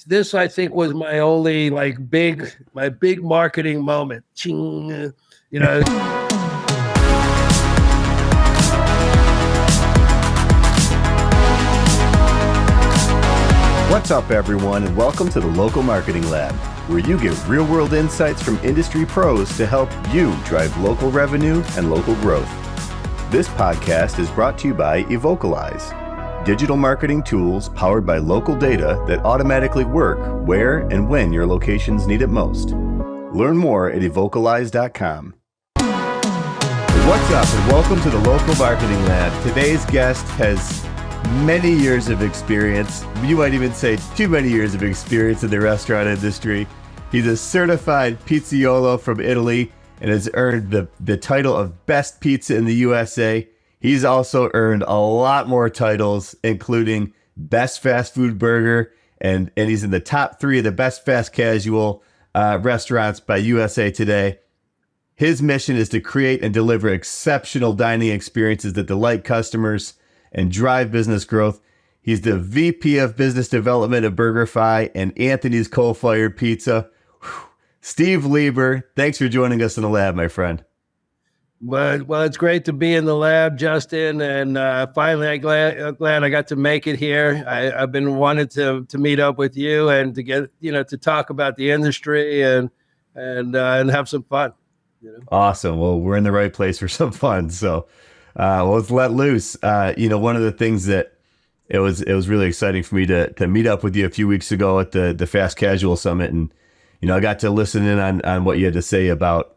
this I think was my only my big marketing moment. Ching, you know. What's up, everyone, and welcome to the Local Marketing Lab, where you get real-world insights from industry pros to help you drive local revenue and local growth. This podcast is brought to you by Evocalize, digital marketing tools powered by local data that automatically work where and when your locations need it most. Learn more at evocalize.com. What's up, and welcome to the Local Marketing Lab. Today's guest has many years of experience. You might even say too many years of experience in the restaurant industry. He's a certified pizzaiolo from Italy and has earned the title of best pizza in the USA. He's also earned a lot more titles, including best fast food burger, and he's in the top 3 of the best fast casual restaurants by USA Today. His mission is to create and deliver exceptional dining experiences that delight customers and drive business growth. He's the VP of Business Development at BurgerFi and Anthony's Coal-Fired Pizza. Whew. Steve Lieber, thanks for joining us in the lab, my friend. Well, it's great to be in the lab, Justin, and finally, I'm glad I got to make it here. I've been wanting to meet up with you and to get to talk about the industry and have some fun. Awesome. Well, we're in the right place for some fun. So, let's let loose. One of the things that it was really exciting for me to meet up with you a few weeks ago at the Fast Casual Summit, and I got to listen in on what you had to say about,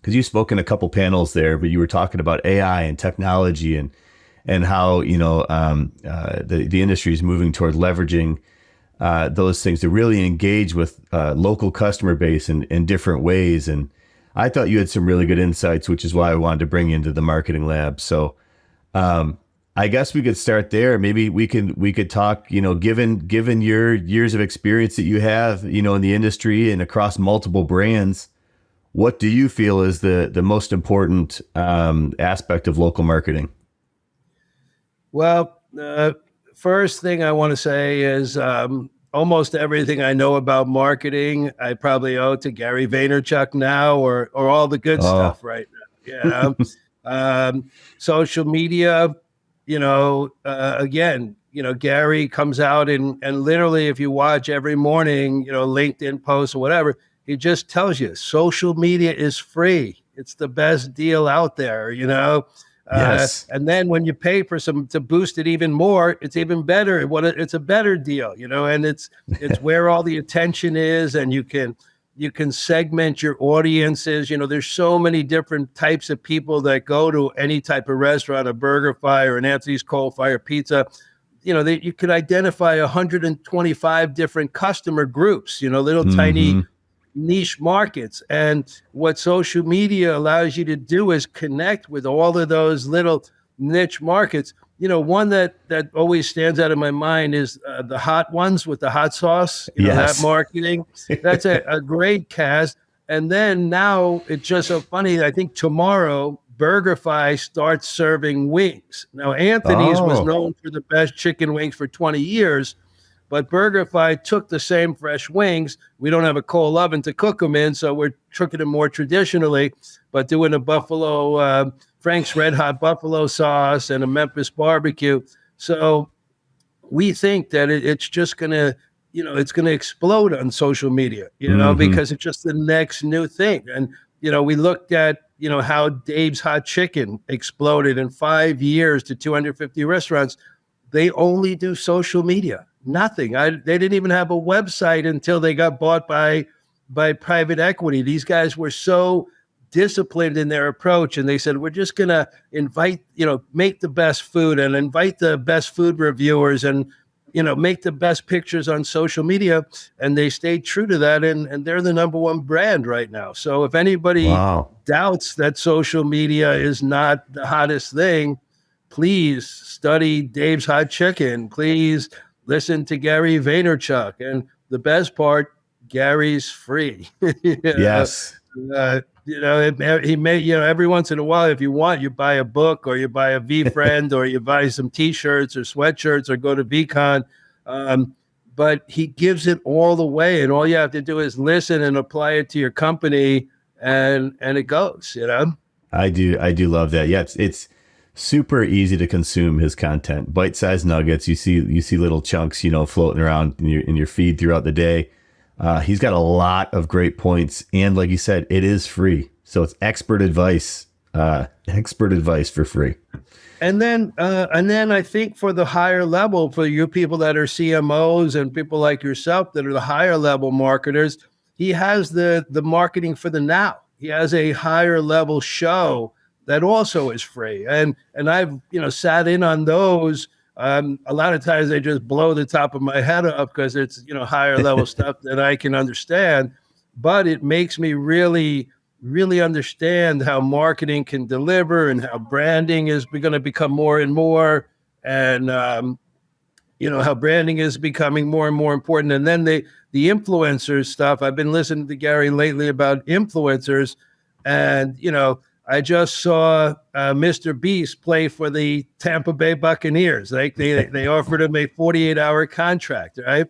because you spoke in a couple panels there, but you were talking about AI and technology and how the industry is moving toward leveraging those things to really engage with local customer base in different ways. And I thought you had some really good insights, which is why I wanted to bring you into the marketing lab. So I guess we could start there. Maybe we could talk, given your years of experience that you have, in the industry and across multiple brands, what do you feel is the most important aspect of local marketing? Well, first thing I want to say is almost everything I know about marketing, I probably owe to Gary Vaynerchuk now, or all the good stuff right now. Yeah. Social media, again, Gary comes out and literally, if you watch every morning, LinkedIn posts or whatever, he just tells you social media is free. It's the best deal out there, Yes. And then when you pay for to boost it even more, it's even better. It's a better deal, and it's where all the attention is, and you can segment your audiences. There's so many different types of people that go to any type of restaurant, a BurgerFi or an Anthony's Coal-Fired Pizza. You could identify 125 different customer groups, little tiny niche markets. And what social media allows you to do is connect with all of those little niche markets. One that always stands out in my mind is the hot ones with the hot sauce, Yes. that marketing. That's a great cast. And then now it's just so funny. I think tomorrow BurgerFi starts serving wings. Now, Anthony's was known for the best chicken wings for 20 years. But BurgerFi took the same fresh wings. We don't have a coal oven to cook them in, so we're cooking them more traditionally, but doing a buffalo, Frank's Red Hot buffalo sauce and a Memphis barbecue. So we think that it's just going to, it's going to explode on social media, because it's just the next new thing. And, we looked at, how Dave's Hot Chicken exploded in 5 years to 250 restaurants. They only do social media. Nothing. They didn't even have a website until they got bought by private equity. These guys were so disciplined in their approach, and they said, we're just going to invite, make the best food and invite the best food reviewers and, make the best pictures on social media. And they stayed true to that. And they're the number one brand right now. So if anybody doubts that social media is not the hottest thing, please study Dave's Hot Chicken. Please listen to Gary Vaynerchuk. And the best part, Gary's free. Yes. He may, every once in a while, if you want, you buy a book or you buy a V-Friend or you buy some T-shirts or sweatshirts or go to VCon. but he gives it all the way, and all you have to do is listen and apply it to your company, and it goes, you know. I do love that. Yeah, it's super easy to consume his content. Bite-sized nuggets. You see little chunks, floating around in your feed throughout the day. He's got a lot of great points, and like you said, it is free. So it's expert advice for free. And then I think for the higher level, for you people that are CMOs and people like yourself that are the higher level marketers, he has the marketing for the now. He has a higher level show that also is free. And I've sat in on those. A lot of times they just blow the top of my head up because it's higher level stuff that I can understand, but it makes me really understand how marketing can deliver and how branding is going to become more and more, and how branding is becoming more and more important. And then the influencers stuff. I've been listening to Gary lately about influencers, and I just saw Mr. Beast play for the Tampa Bay Buccaneers. Like they offered him a 48-hour contract, right?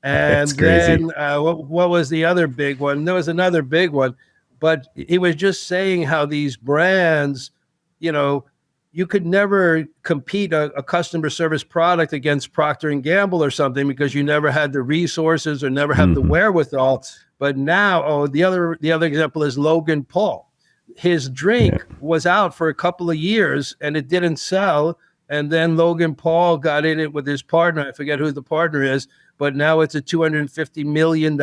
And then what was the other big one? There was another big one. But he was just saying how these brands, you could never compete a customer service product against Procter and Gamble or something because you never had the resources or never had the wherewithal. But now, the other example is Logan Paul. His drink was out for a couple of years and it didn't sell. And then Logan Paul got in it with his partner. I forget who the partner is, but now it's a $250 million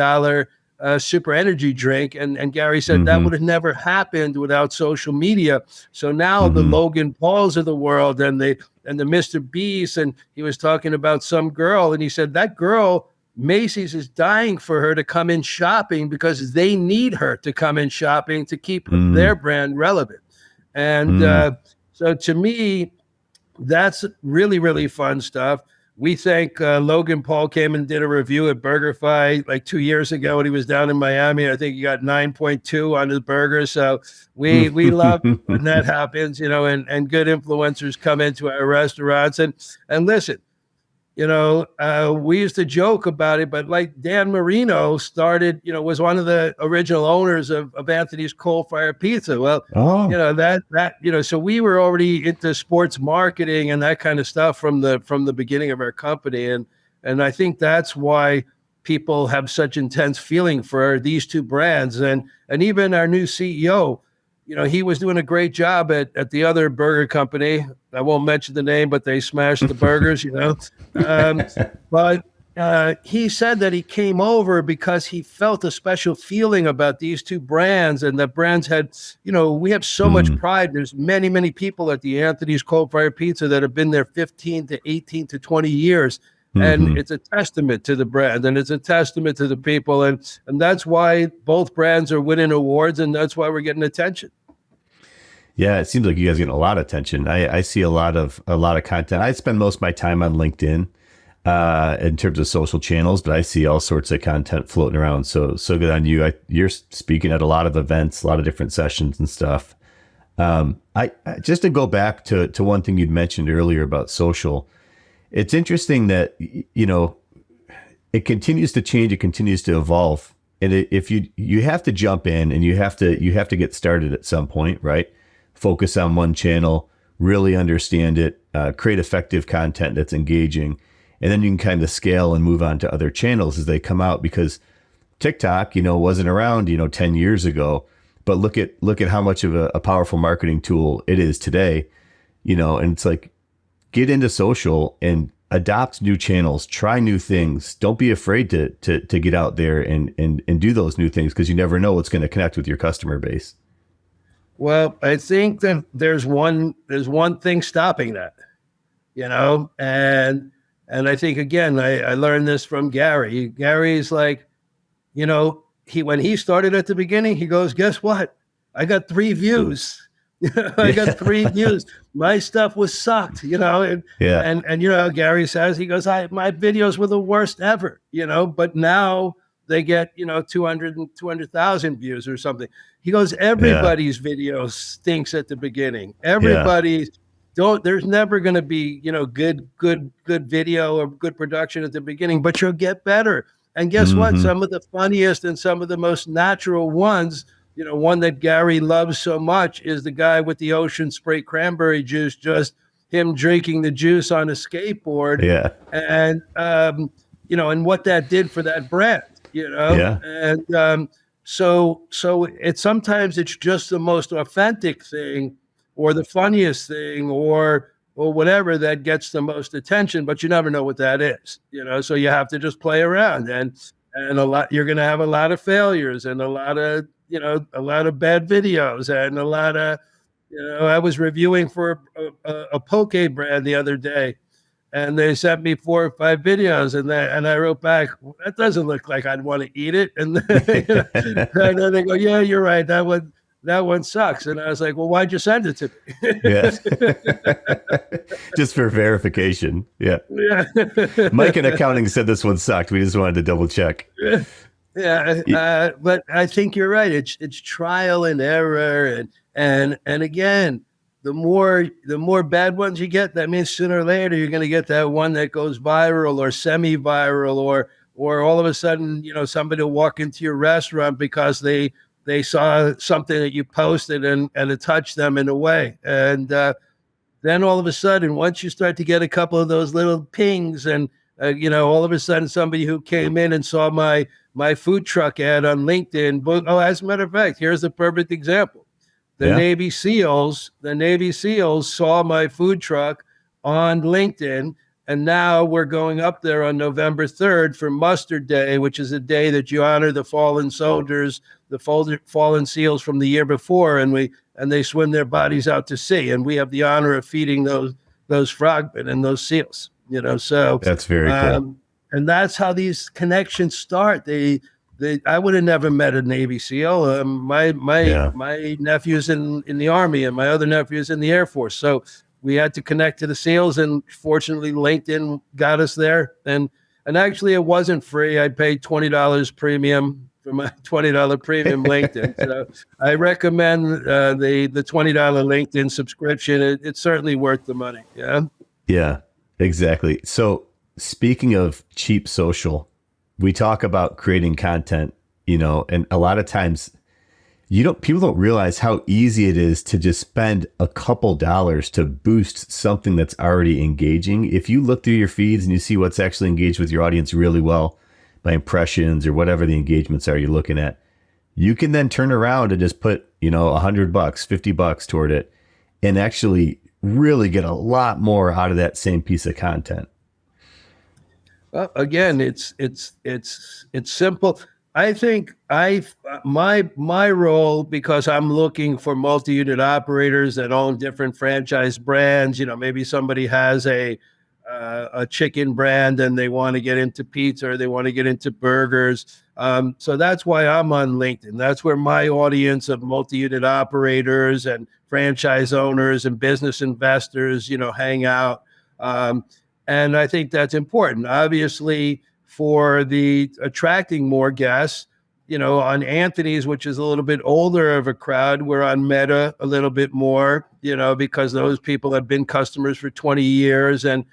super energy drink. And Gary said that would have never happened without social media. So now the Logan Pauls of the world and the Mr. Beast, and he was talking about some girl, and he said that girl, Macy's, is dying for her to come in shopping because they need her to come in shopping to keep their brand relevant. And so to me, that's really, really fun stuff. We think Logan Paul came and did a review at BurgerFi like 2 years ago when he was down in Miami. I think he got 9.2 on his burger. So we love when that happens, and good influencers come into our restaurants. And listen, we used to joke about it, but like Dan Marino started, was one of the original owners of Anthony's Coal Fire Pizza. Well, so we were already into sports marketing and that kind of stuff from the beginning of our company. And I think that's why people have such intense feeling for these two brands. And even our new CEO, he was doing a great job at the other burger company. I won't mention the name, but they smashed the burgers, But he said that he came over because he felt a special feeling about these two brands, and that brands had, we have so much pride. There's many, many people at the Anthony's Coal Fire Pizza that have been there 15 to 18 to 20 years. And it's a testament to the brand, and it's a testament to the people. And that's why both brands are winning awards, and that's why we're getting attention. Yeah, it seems like you guys get a lot of attention. I see a lot of content. I spend most of my time on LinkedIn in terms of social channels, but I see all sorts of content floating around. So good on you. You're speaking at a lot of events, a lot of different sessions and stuff. I just to go back to one thing you'd mentioned earlier about social. It's interesting that it continues to change, it continues to evolve, and if you have to jump in and you have to get started at some point, right? Focus on one channel, really understand it, create effective content that's engaging, and then you can kind of scale and move on to other channels as they come out. Because TikTok, wasn't around, 10 years ago, but look at how much of a powerful marketing tool it is today, and it's like, get into social and adopt new channels, try new things. Don't be afraid to get out there and do those new things, because you never know what's going to connect with your customer base. Well, I think that there's one thing stopping that, and I think, again, I learned this from Gary. Gary's like, when he started at the beginning, he goes, guess what? I got 3 views. I got 3 views. My stuff was sucked, and Gary says, he goes, my videos were the worst ever, but now they get, 200,000 views or something. He goes, everybody's video stinks at the beginning. Everybody's, there's never going to be, good video or good production at the beginning, but you'll get better. And guess what? Mm-hmm. Some of the funniest and some of the most natural ones, one that Gary loves so much is the guy with the ocean spray cranberry juice, just him drinking the juice on a skateboard. Yeah. And, and what that did for that brand, Yeah. and, so sometimes it's just the most authentic thing or the funniest thing or whatever that gets the most attention, but you never know what that is, so you have to just play around, and you're going to have a lot of failures and a lot of bad videos and a lot of, I was reviewing for a poke brand the other day, and they sent me 4 or 5 videos, and I wrote back, that doesn't look like I'd want to eat it. And then, and then they go, yeah, you're right. That one sucks. And I was like, well, why'd you send it to me? Yeah. Just for verification. Yeah. Yeah. Mike in accounting said this one sucked. We just wanted to double check. Yeah. But I think you're right. It's trial and error. And again, the more bad ones you get, that means sooner or later you're going to get that one that goes viral or semi-viral, or all of a sudden, somebody will walk into your restaurant because they saw something that you posted and it touched them in a way. And then all of a sudden, once you start to get a couple of those little pings, and all of a sudden somebody who came in and saw my food truck ad on LinkedIn. Oh, as a matter of fact, here's a perfect example. The Navy SEALs saw my food truck on LinkedIn, and now we're going up there on November 3rd for Mustard Day, which is a day that you honor the fallen soldiers, the fallen SEALs from the year before, and they swim their bodies out to sea, and we have the honor of feeding those frogmen and those SEALs. So that's very cool, and that's how these connections start. I would have never met a Navy SEAL. My nephew's in the Army, and my other nephew's in the Air Force. So we had to connect to the SEALs, and fortunately, LinkedIn got us there. And actually, it wasn't free. I paid $20 premium for my $20 premium LinkedIn. So I recommend the $20 LinkedIn subscription. It's certainly worth the money. Yeah. Yeah, exactly. So speaking of cheap social, we talk about creating content, and a lot of times people don't realize how easy it is to just spend a couple dollars to boost something that's already engaging. If you look through your feeds and you see what's actually engaged with your audience really well by impressions or whatever the engagements are you're looking at, you can then turn around and just put, $100, $50 toward it and actually really get a lot more out of that same piece of content. Well, again, it's simple. I think my role, because I'm looking for multi-unit operators that own different franchise brands. Maybe somebody has a chicken brand and they want to get into pizza or they want to get into burgers. So that's why I'm on LinkedIn. That's where my audience of multi-unit operators and franchise owners and business investors, hang out. And I think that's important. Obviously, for the attracting more guests, on Anthony's, which is a little bit older of a crowd, we're on Meta a little bit more, because those people have been customers for 20 years, and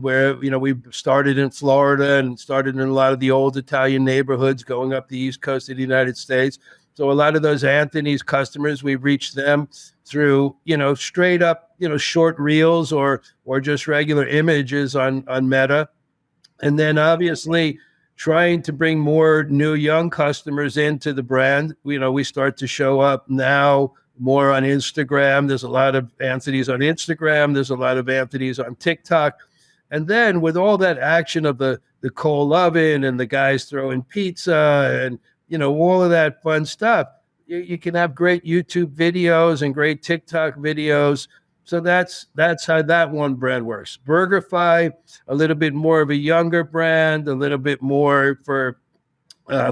where, we started in Florida and started in a lot of the old Italian neighborhoods going up the East Coast of the United States. So a lot of those Anthony's customers, we've reached them through, straight up, short reels or just regular images on Meta. And then obviously trying to bring more new young customers into the brand. We start to show up now more on Instagram. There's a lot of Anthony's on Instagram. There's a lot of Anthony's on TikTok. And then with all that action of the coal oven and the guys throwing pizza and, all of that fun stuff, you can have great YouTube videos and great TikTok videos. So that's how that one brand works. BurgerFi, a little bit more of a younger brand, a little bit more for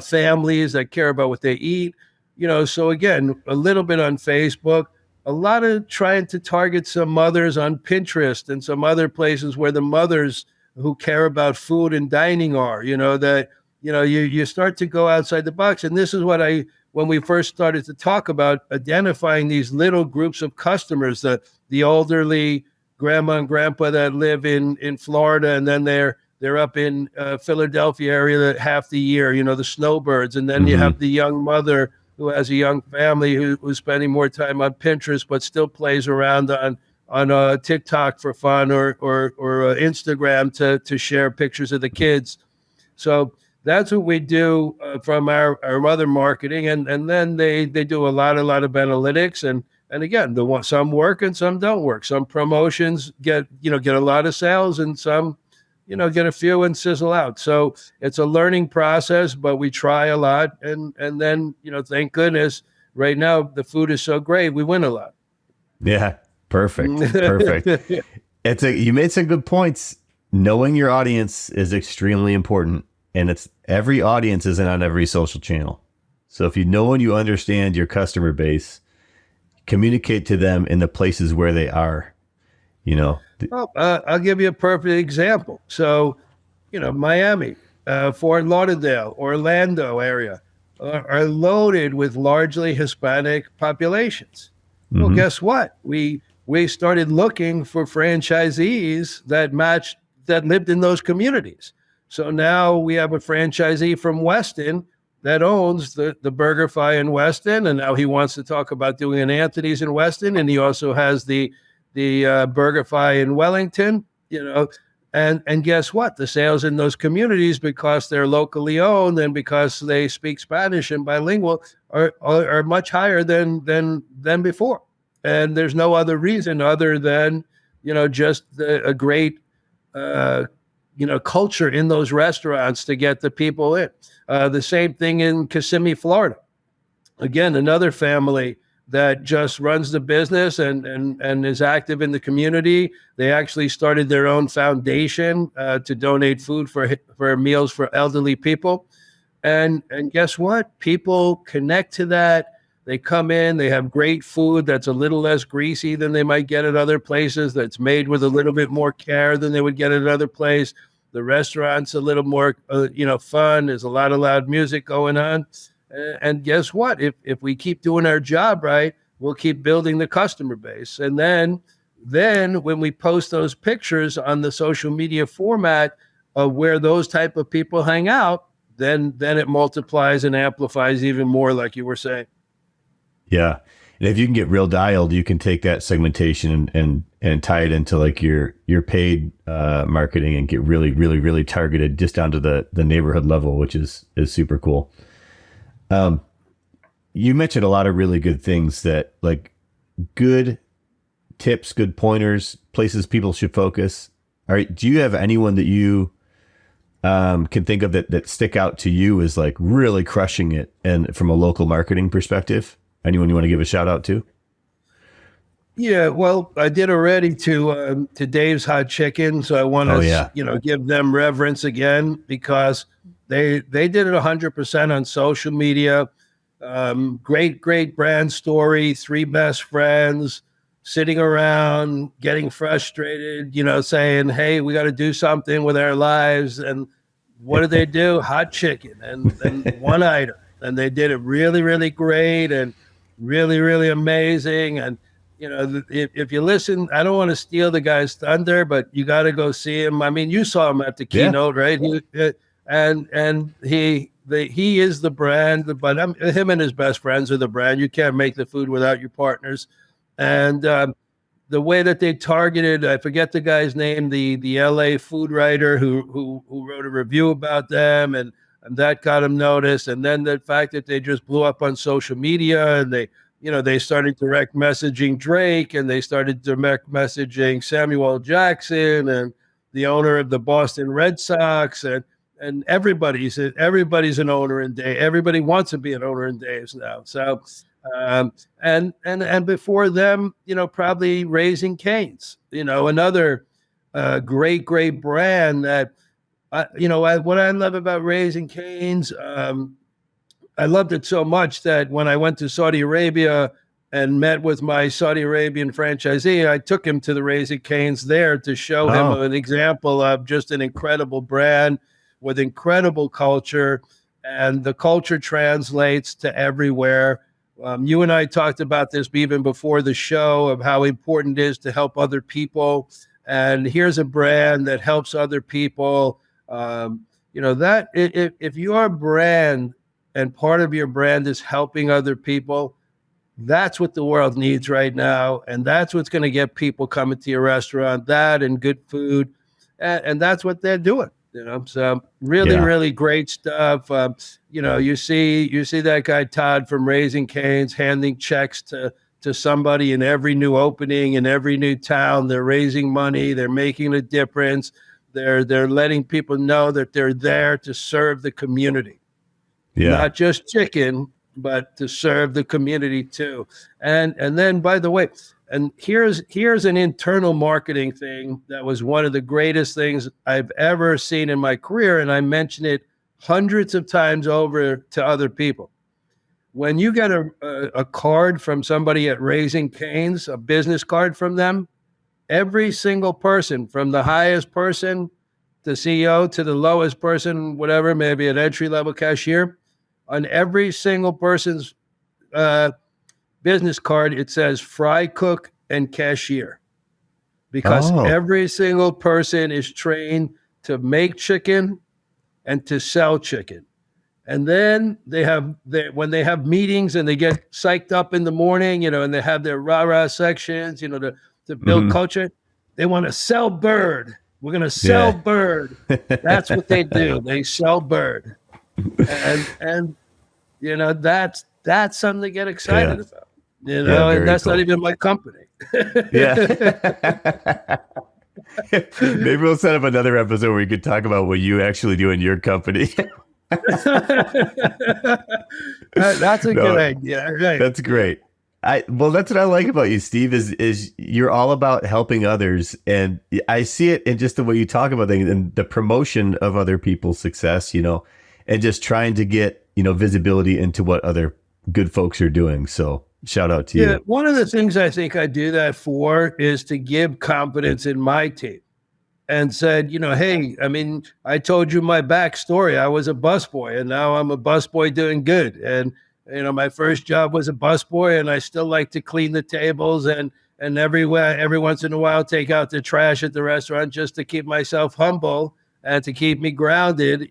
families that care about what they eat. So again, a little bit on Facebook, a lot of trying to target some mothers on Pinterest and some other places where the mothers who care about food and dining are, you start to go outside the box. And this is when we first started to talk about identifying these little groups of customers, the the elderly grandma and grandpa that live in Florida, and then they're up in Philadelphia area half the year, the snowbirds. And then you have the young mother who has a young family who's spending more time on Pinterest, but still plays around on TikTok for fun or Instagram to share pictures of the kids. So that's what we do from our other marketing. And then they do a lot of analytics. And again, some work and some don't work. Some promotions get a lot of sales, and some, get a few and sizzle out. So it's a learning process, but we try a lot. And then, thank goodness right now the food is so great, we win a lot. Yeah. Perfect. You made some good points. Knowing your audience is extremely important, and every audience isn't on every social channel. So if you know and you understand your customer base, communicate to them in the places where they are, Well, I'll give you a perfect example. So, Miami, Fort Lauderdale, Orlando area are loaded with largely Hispanic populations. Well, guess what? We started looking for franchisees that lived in those communities. So now we have a franchisee from Weston that owns the BurgerFi in Weston, and now he wants to talk about doing an Anthony's in Weston, and he also has the BurgerFi in Wellington. And guess what? The sales in those communities, because they're locally owned and because they speak Spanish and bilingual, are much higher than before. And there's no other reason other than, just a great, culture in those restaurants to get the people in. The same thing in Kissimmee, Florida. Again, another family that just runs the business and is active in the community. They actually started their own foundation to donate food for meals for elderly people. And guess what? People connect to that. They come in, they have great food that's a little less greasy than they might get at other places, that's made with a little bit more care than they would get at another place. The restaurant's a little more, fun. There's a lot of loud music going on. And guess what? If we keep doing our job right, we'll keep building the customer base. And then when we post those pictures on the social media format of where those type of people hang out, then it multiplies and amplifies even more, like you were saying. Yeah. And if you can get real dialed, you can take that segmentation and tie it into like your paid marketing and get really, really, really targeted just down to the neighborhood level, which is super cool. You mentioned a lot of really good things, that like good tips, good pointers, places people should focus. All right. Do you have anyone that you can think of that stick out to you as like really crushing it, and from a local marketing perspective? Anyone you want to give a shout out to? Yeah, well, I did already to Dave's Hot Chicken, so I want to give them reverence again, because they did it 100% on social media. Great brand story. 3 best friends sitting around getting frustrated, saying, "Hey, we got to do something with our lives." And what did they do? Hot chicken and one item, and they did it really, really great and really, really amazing. And if you listen, I don't want to steal the guy's thunder, but you got to go see him. I mean, you saw him at the keynote, right? He is the brand, but him and his best friends are the brand. You can't make the food without your partners. And the way that they targeted, I forget the guy's name, the LA food writer who wrote a review about them, and that got him noticed. And then the fact that they just blew up on social media, and they started direct messaging Drake, and they started direct messaging Samuel Jackson and the owner of the Boston Red Sox, and everybody's an owner in Dave. Everybody wants to be an owner in Dave's now. So, and before them, probably Raising Cane's, another great brand that, what I love about Raising Cane's, I loved it so much that when I went to Saudi Arabia and met with my Saudi Arabian franchisee, I took him to the Raising Cane's there to show him an example of just an incredible brand with incredible culture, and the culture translates to everywhere. You and I talked about this even before the show of how important it is to help other people. And here's a brand that helps other people. That if your brand and part of your brand is helping other people, that's what the world needs right now. And that's what's going to get people coming to your restaurant, that and good food. And that's what they're doing. So really, Yeah. really great stuff. You see that guy Todd from Raising Cane's handing checks to somebody in every new opening in every new town. They're raising money. They're making a difference. They're letting people know that they're there to serve the community, Yeah. not just chicken, but to serve the community too. And then, by the way, and here's an internal marketing thing that was one of the greatest things I've ever seen in my career, and I mention it hundreds of times over to other people. When you get a card from somebody at Raising Cane's, a business card from them, every single person, from the highest person, the CEO, to the lowest person, whatever, maybe an entry-level cashier, on every single person's business card, it says fry cook and cashier, because Oh. every single person is trained to make chicken and to sell chicken. And then when they have meetings and they get psyched up in the morning, and they have their rah-rah sections, to build Mhm. culture, they want to sell bird. We're going to sell Yeah. bird. That's what they do. They sell bird. And that's something to get excited Yeah. about. Yeah. And Very that's not cool. even my company. Yeah. Maybe we'll set up another episode where we could talk about what you actually do in your company. That's a good No, idea. Right. that's great. Well, that's what I like about you, Steve, is you're all about helping others. And I see it in just the way you talk about things and the promotion of other people's success, and just trying to get, visibility into what other good folks are doing. So shout out to Yeah, you. one of the things I think I do that for is to give confidence in my team, and said, hey, I mean, I told you my backstory. I was a busboy, and now I'm a busboy doing good. And my first job was a busboy, and I still like to clean the tables and every once in a while take out the trash at the restaurant just to keep myself humble and to keep me grounded.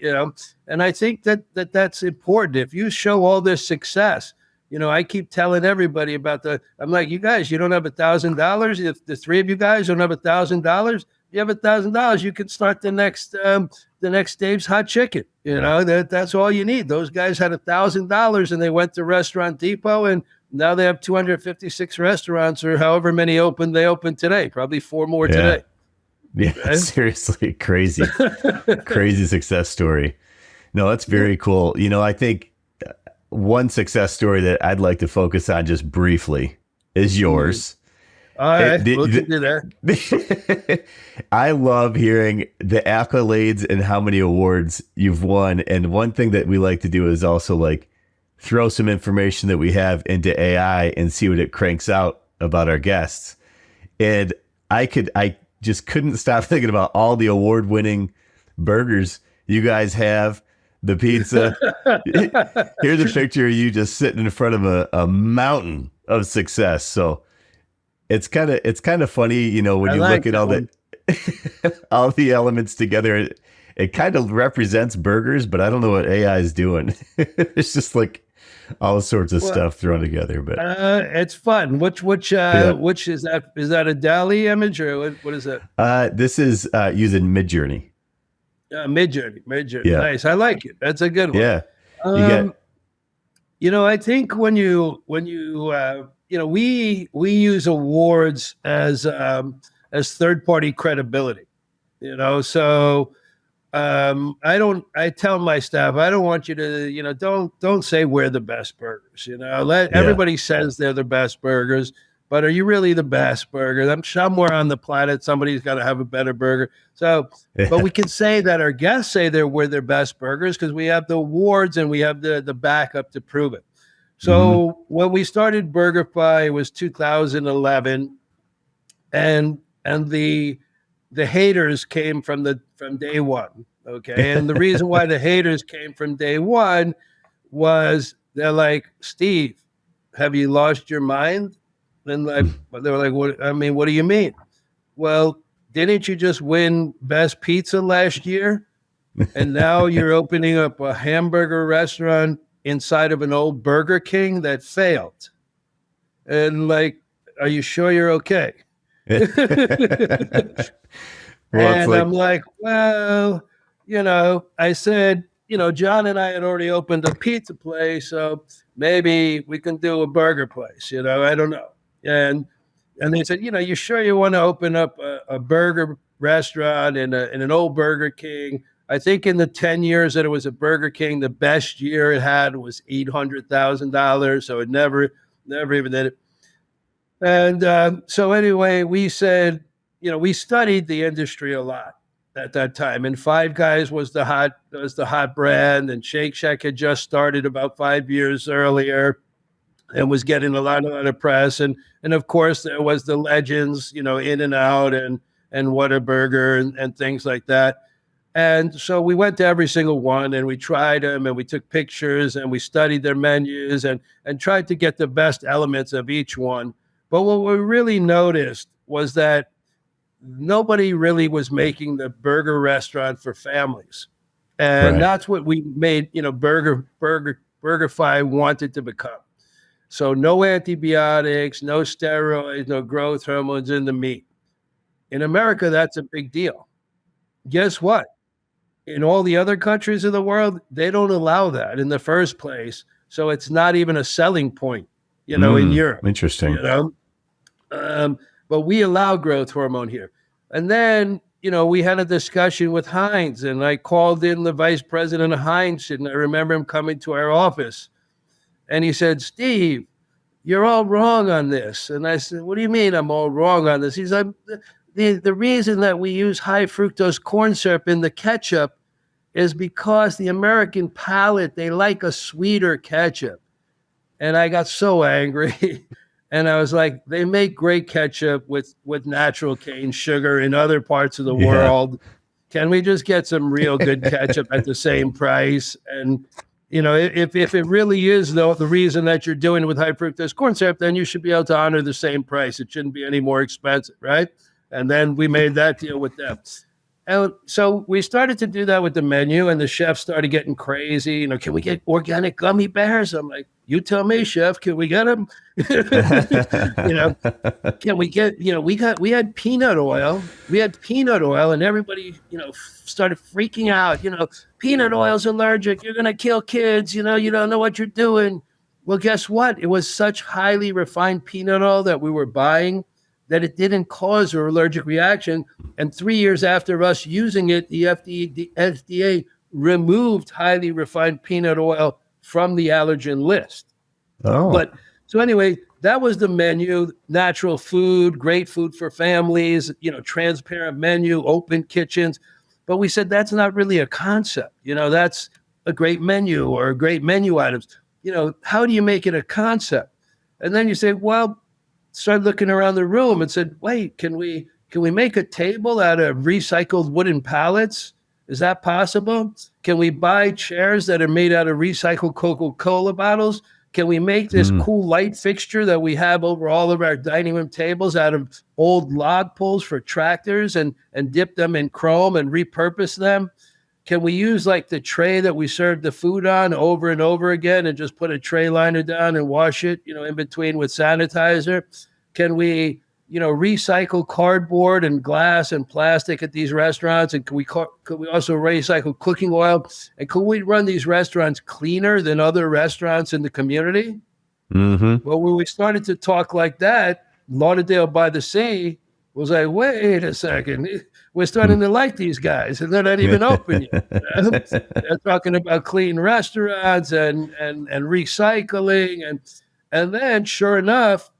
And I think that's important. If you show all this success, I keep telling everybody I'm like, you guys, you don't have $1,000. If the three of you guys don't have $1,000, you have $1,000, you can start the next Dave's Hot Chicken. That's all you need. Those guys had $1,000 and they went to Restaurant Depot, and now they have 256 restaurants, or however many they open today. Probably 4 more today. Yeah, Right? seriously, crazy, crazy success story. No, that's very cool. I think one success story that I'd like to focus on just briefly is yours. All right, we can do that. I love hearing the accolades and how many awards you've won. And one thing that we like to do is also like throw some information that we have into AI and see what it cranks out about our guests. And I just couldn't stop thinking about all the award-winning burgers you guys have, the pizza. Here's a picture of you just sitting in front of a mountain of success. So it's kind of funny, when you look at all the elements together. It kind of represents burgers, but I don't know what AI is doing. It's just like all sorts of stuff thrown together. But it's fun. Which is that? Is that a DALL-E image, or what is that? This is using Midjourney. Midjourney. Yeah. Nice. I like it. That's a good one. Yeah. I think when you we use awards as third-party credibility. So I tell my staff, I don't want you to, don't say we're the best burgers. Everybody says they're the best burgers, but are you really the best burger? I'm somewhere on the planet, somebody's got to have a better burger. So, but we can say that our guests say we're their best burgers because we have the awards and we have the backup to prove it. So when we started BurgerFi, it was 2011, and the haters came from day one. Okay. And the reason why the haters came from day one was they're like, Steve, have you lost your mind? And they were like, what? I mean, what do you mean? Well, didn't you just win best pizza last year? And now you're opening up a hamburger restaurant inside of an old Burger King that failed. And like, are you sure you're okay? Well, it's And like, I'm like, well, I said, John and I had already opened a pizza place, so maybe we can do a burger place, I don't know. And they said, you sure you want to open up a burger restaurant in an old Burger King? I think in the 10 years that it was a Burger King, the best year it had was $800,000. So it never even did it. And so anyway, we said, we studied the industry a lot at that time. And Five Guys was the hot brand, and Shake Shack had just started about 5 years earlier and was getting a lot of press. And of course there was the legends, In-N-Out and Whataburger and things like that. And so we went to every single one and we tried them and we took pictures and we studied their menus and tried to get the best elements of each one. But what we really noticed was that nobody really was making the burger restaurant for families. And that's what we made, BurgerFi wanted to become. So no antibiotics, no steroids, no growth hormones in the meat. In America, that's a big deal. Guess what? In all the other countries of the world, they don't allow that in the first place. So it's not even a selling point, in Europe. Interesting. But we allow growth hormone here. And then, we had a discussion with Heinz, and I called in the vice president of Heinz, and I remember him coming to our office. And he said, Steve, you're all wrong on this. And I said, what do you mean I'm all wrong on this? He's like, the reason that we use high fructose corn syrup in the ketchup is because the American palate, they like a sweeter ketchup. And I got so angry. And I was like, they make great ketchup with natural cane sugar in other parts of the world. Can we just get some real good ketchup at the same price? And, if it really is, though, the reason that you're doing it with high fructose corn syrup, then you should be able to honor the same price. It shouldn't be any more expensive, right? And then we made that deal with them. And so we started to do that with the menu, and the chefs started getting crazy. Can we get organic gummy bears? I'm like, you tell me, chef, can we get them? Can we get, we had peanut oil. We had peanut oil, and everybody, started freaking out. Peanut oil's allergic. You're going to kill kids. You don't know what you're doing. Well, guess what? It was such highly refined peanut oil that we were buying that it didn't cause an allergic reaction. And 3 years after us using it, the FDA removed highly refined peanut oil from the allergen list. Oh. But so anyway, that was the menu: natural food, great food for families, transparent menu, open kitchens. But we said that's not really a concept. That's a great menu or great menu items. How do you make it a concept? And then you say, well, started looking around the room and said, wait, can we make a table out of recycled wooden pallets? Is that possible? Can we buy chairs that are made out of recycled Coca-Cola bottles? Can we make this cool light fixture that we have over all of our dining room tables out of old log poles for tractors and dip them in chrome and repurpose them? Can we use like the tray that we serve the food on over and over again and just put a tray liner down and wash it, in between with sanitizer? Can we, recycle cardboard and glass and plastic at these restaurants? And could we also recycle cooking oil? And could we run these restaurants cleaner than other restaurants in the community? Mm-hmm. Well, when we started to talk like that, Lauderdale by the Sea was like, wait a second, we're starting to like these guys, and they're not even open yet. They're talking about clean restaurants and recycling, and then sure enough,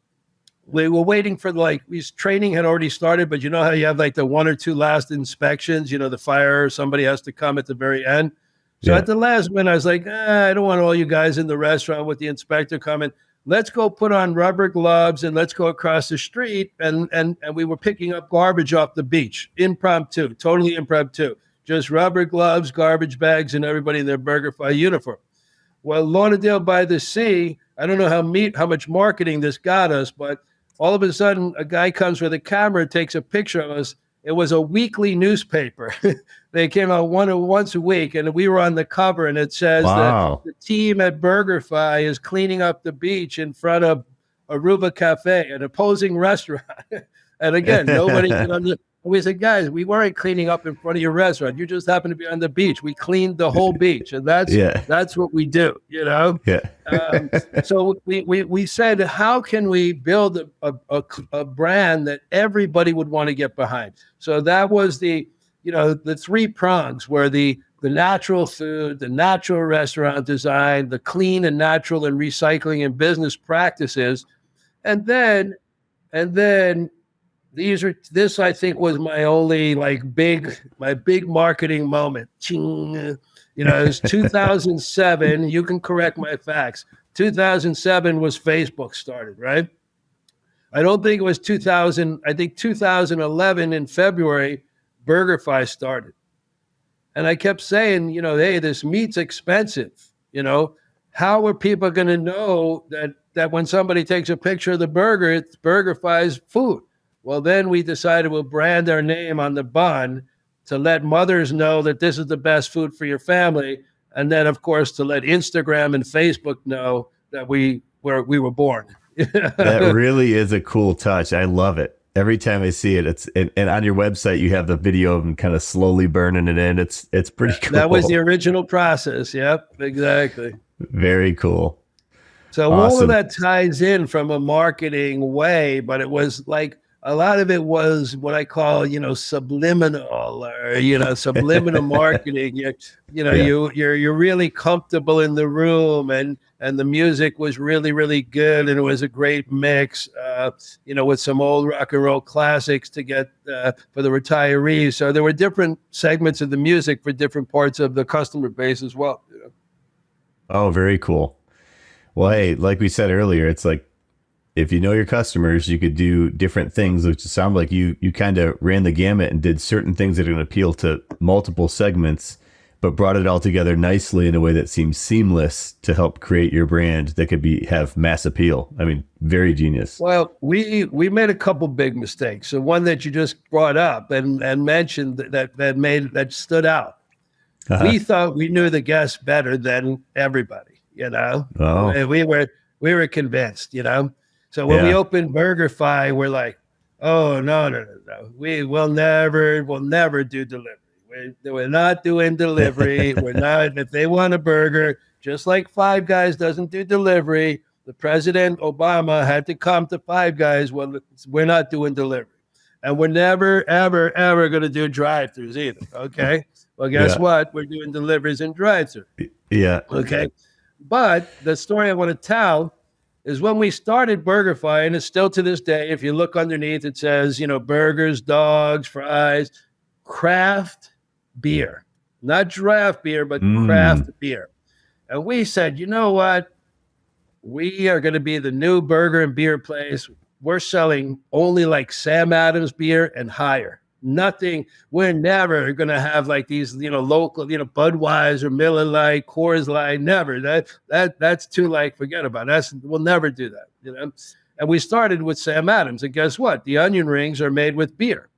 we were waiting for these training had already started, but you know how you have like the one or two last inspections, the fire, somebody has to come at the very end. So at the last minute, I was like, I don't want all you guys in the restaurant with the inspector coming. Let's go put on rubber gloves and let's go across the street. And we were picking up garbage off the beach, impromptu, totally impromptu, just rubber gloves, garbage bags, and everybody in their BurgerFi uniform. Well, Lauderdale by the Sea I don't know how much marketing this got us, but all of a sudden a guy comes with a camera, takes a picture of us. It was a weekly newspaper. They came out once a week, and we were on the cover, and it says that Wow. the team at BurgerFi is cleaning up the beach in front of Aruba Cafe, an opposing restaurant. And again, nobody could understand. We said, guys, we weren't cleaning up in front of your restaurant. You just happened to be on the beach. We cleaned the whole beach, and Yeah. that's what we do, you know. Yeah. So we said, how can we build a brand that everybody would want to get behind? So that was the three prongs were the natural food, the natural restaurant design, the clean and natural and recycling and business practices, and then this I think was my only big marketing moment. Ching. You know, it was 2007. You can correct my facts. 2007 was Facebook started, right? I don't think it was 2000. I think 2011 in February, BurgerFi started. And I kept saying, hey, this meat's expensive. How are people going to know that when somebody takes a picture of the burger, it's BurgerFi's food? Well, then we decided we'll brand our name on the bun to let mothers know that this is the best food for your family. And then, of course, to let Instagram and Facebook know that we were born. That really is a cool touch. I love it. Every time I see it, and on your website, you have the video of them kind of slowly burning it in. It's pretty cool. That was the original process. Yep, exactly. Very cool. So all of that ties in from a marketing way, but it was like, a lot of it was what I call, subliminal or, subliminal marketing. You're really comfortable in the room, and the music was really, really good. And it was a great mix, with some old rock and roll classics to get for the retirees. So there were different segments of the music for different parts of the customer base as well. Oh, very cool. Well, hey, like we said earlier, it's like, if you know your customers, you could do different things, which sound like you kind of ran the gamut and did certain things that are going to appeal to multiple segments, but brought it all together nicely in a way that seems seamless to help create your brand that could have mass appeal. I mean, very genius. Well, we made a couple big mistakes. So one that you just brought up and mentioned that stood out. Uh-huh. We thought we knew the guests better than everybody, Oh. And we were convinced, So when we opened BurgerFi, we're like, oh, no. We'll never do delivery. We're not doing delivery. We're not. If they want a burger, just like Five Guys doesn't do delivery, the President Obama had to come to Five Guys. Well, we're not doing delivery. And we're never, ever, ever going to do drive-thrus either, okay? Well, guess what? We're doing deliveries and drive-thru. Yeah. Okay. But the story I want to tell is when we started BurgerFi, and it's still to this day, if you look underneath, it says, burgers, dogs, fries, craft beer. Not draft beer, but craft beer. And we said, you know what? We are going to be the new burger and beer place. We're selling only like Sam Adams beer and higher. Nothing. We're never going to have like these, local, Budweiser, Miller Lite, Coors Light. Never. That's too forget about it. We'll never do that. And we started with Sam Adams, and guess what? The onion rings are made with beer,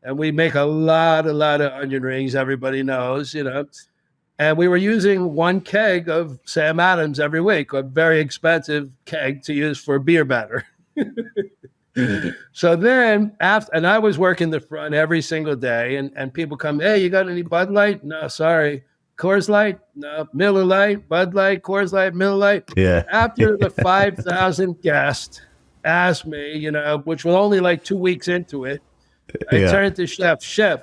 and we make a lot of onion rings. Everybody knows, And we were using one keg of Sam Adams every week, a very expensive keg to use for beer batter. So then and I was working the front every single day, and people come, hey, you got any Bud Light? No, sorry. Coors Light? No. Miller Light, Bud Light, Coors Light, Miller Light. Yeah. After the 5,000 guests asked me, which was only like 2 weeks into it, I turned to Chef,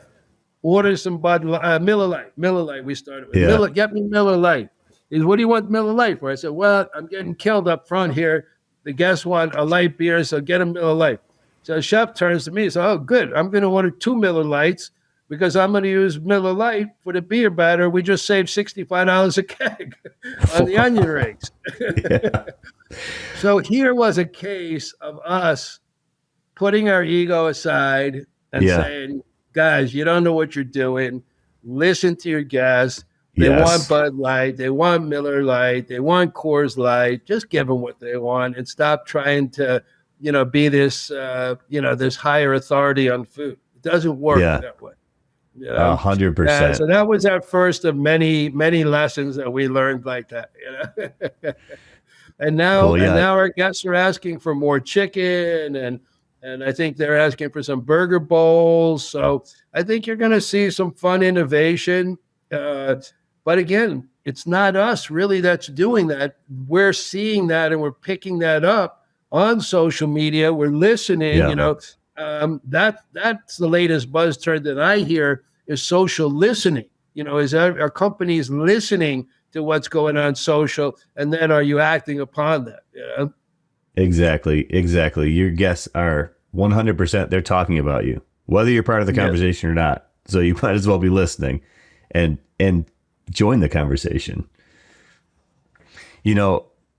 order some Miller Light. We started with Miller. Get me Miller Light. He said, what do you want Miller Light for? I said, well, I'm getting killed up front here. The guests want a light beer, so get a Miller Lite. So Chef turns to me and says, oh, good. I'm going to order 2 Miller Lights because I'm going to use Miller Lite for the beer batter. We just saved $65 a keg on the onion rings. So here was a case of us putting our ego aside and saying, guys, you don't know what you're doing. Listen to your guests. They want Yes. Bud Light. They want Miller Light. They want Coors Light. Just give them what they want and stop trying to, be this, this higher authority on food. It doesn't work Yeah. that way. 100%. So that was our first of many, many lessons that we learned like that. And now, Cool. and Yeah. now our guests are asking for more chicken, and I think they're asking for some burger bowls. So I think you're going to see some fun innovation. But again, it's not us really that's doing that. We're seeing that and we're picking that up on social media. We're listening. Yeah. That's the latest buzz term that I hear is social listening. Is our companies listening to what's going on social, and then are you acting upon that? Exactly. Your guests are 100%. They're talking about you, whether you're part of the conversation or not. So you might as well be listening and join the conversation.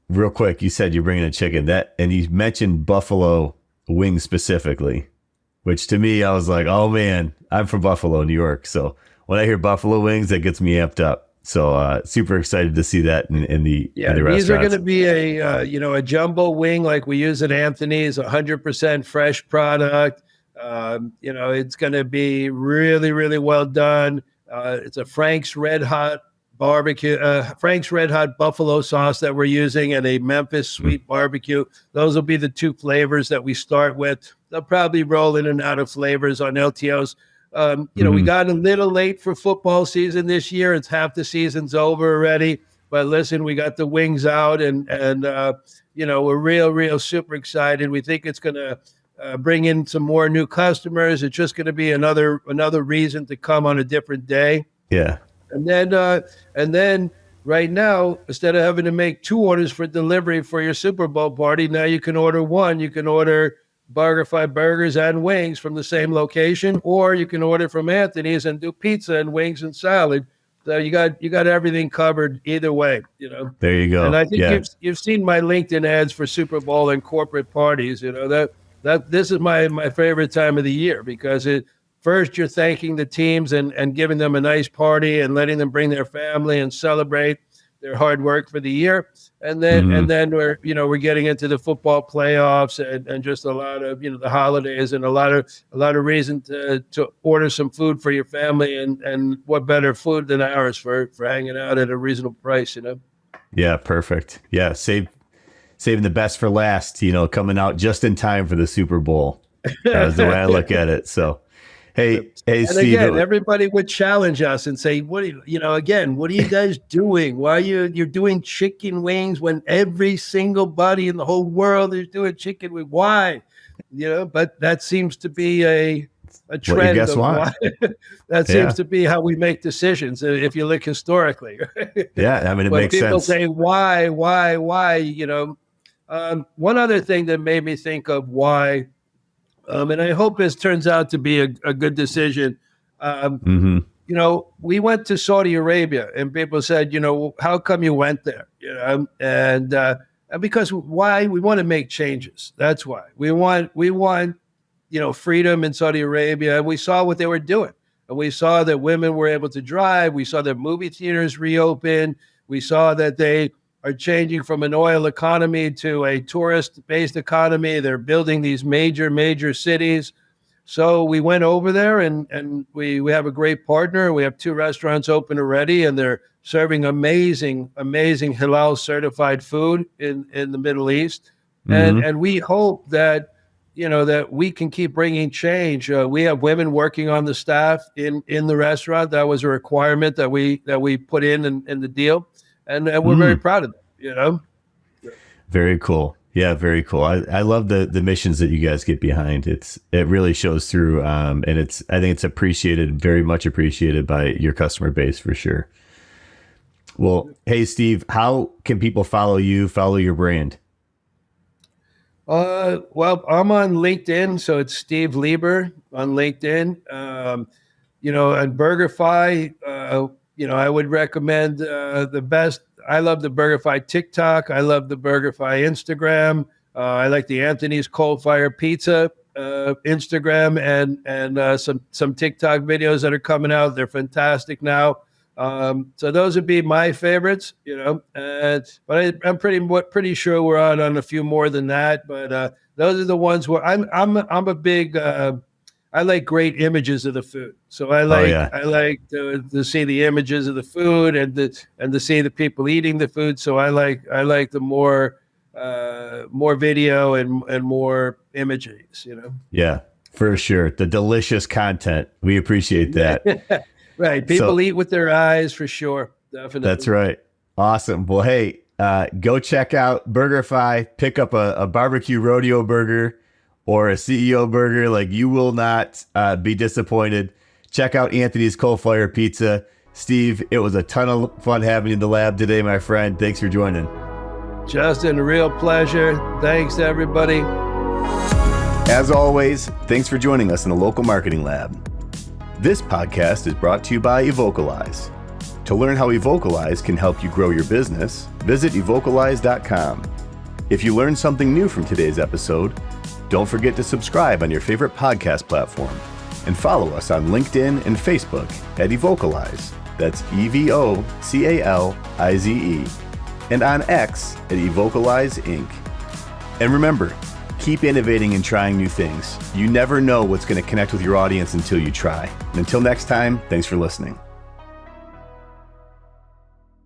Real quick, you said you're bringing a chicken and you mentioned buffalo wings specifically, which to me, I was like, oh man, I'm from Buffalo, New York. So when I hear buffalo wings, that gets me amped up. So super excited to see that in the restaurants. These are going to be a jumbo wing like we use at Anthony's, 100% fresh product. It's going to be really, really well done. It's a Frank's Red Hot barbecue, Frank's Red Hot buffalo sauce that we're using, and a Memphis sweet barbecue. Those will be the two flavors that we start with. They'll probably roll in and out of flavors on LTOs. We got a little late for football season this year. It's half the season's over already. But listen, we got the wings out, and we're real super excited. We think it's going to bring in some more new customers. It's just going to be another reason to come on a different day. Yeah. And then right now, instead of having to make 2 orders for delivery for your Super Bowl party, now you can order 1. You can order BurgerFi burgers and wings from the same location, or you can order from Anthony's and do pizza and wings and salad. So you got everything covered either way. There you go. And I think you've seen my LinkedIn ads for Super Bowl and corporate parties. That this is my favorite time of the year, because first you're thanking the teams and giving them a nice party and letting them bring their family and celebrate their hard work for the year, and then we're getting into the football playoffs and just a lot of the holidays and a lot of reason to order some food for your family, and what better food than ours for hanging out at a reasonable price. Yeah, perfect. Yeah, saving the best for last. Coming out just in time for the Super Bowl. That's the way I look at it. So. Hey, and Steve. Again, everybody would challenge us and say, "What are you guys doing? Why you're doing chicken wings when every single buddy in the whole world is doing chicken wings? Why?" But that seems to be a trend. That seems to be how we make decisions. If you look historically, yeah, it makes sense. People say, "Why?" One other thing that made me think of why. And I hope this turns out to be a good decision. We went to Saudi Arabia, and people said, how come you went there? And because why? We want to make changes. That's why we want freedom in Saudi Arabia. And we saw what they were doing, and we saw that women were able to drive. We saw that movie theaters reopened. We saw that they are changing from an oil economy to a tourist-based economy. They're building these major cities. So we went over there, and we have a great partner. We have 2 restaurants open already, and they're serving amazing halal certified food in the Middle East. And we hope that that we can keep bringing change. We have women working on the staff in the restaurant. That was a requirement that we put in the deal. And we're very proud of that, Very cool. Yeah, very cool. I love the missions that you guys get behind. It really shows through, and I think it's appreciated, very much appreciated by your customer base for sure. Well, hey Steve, how can people follow you, follow your brand? Well, I'm on LinkedIn, so it's Steve Lieber on LinkedIn. And BurgerFi, I would recommend the best. I love the BurgerFi TikTok. I love the BurgerFi Instagram. I like the Anthony's Coal Fire Pizza Instagram and some TikTok videos that are coming out. They're fantastic now. So those would be my favorites, but I'm pretty sure we're on a few more than that. But those are the ones where I'm a big. I like great images of the food, so I like to see the images of the food and to see the people eating the food. So I like the more video and more images. Yeah, for sure. The delicious content. We appreciate that. Right. People eat with their eyes for sure. Definitely. That's right. Awesome. Well, hey, go check out BurgerFi, pick up a barbecue rodeo burger or a CEO burger. Like, you will not be disappointed. Check out Anthony's Coal Fire Pizza. Steve, it was a ton of fun having you in the lab today, my friend. Thanks for joining. Justin, a real pleasure. Thanks to everybody. As always, thanks for joining us in the Local Marketing Lab. This podcast is brought to you by Evocalize. To learn how Evocalize can help you grow your business, visit evocalize.com. If you learned something new from today's episode, don't forget to subscribe on your favorite podcast platform and follow us on LinkedIn and Facebook at Evocalize. That's EVOCALIZE. And on X at Evocalize Inc. And remember, keep innovating and trying new things. You never know what's going to connect with your audience until you try. And until next time, thanks for listening.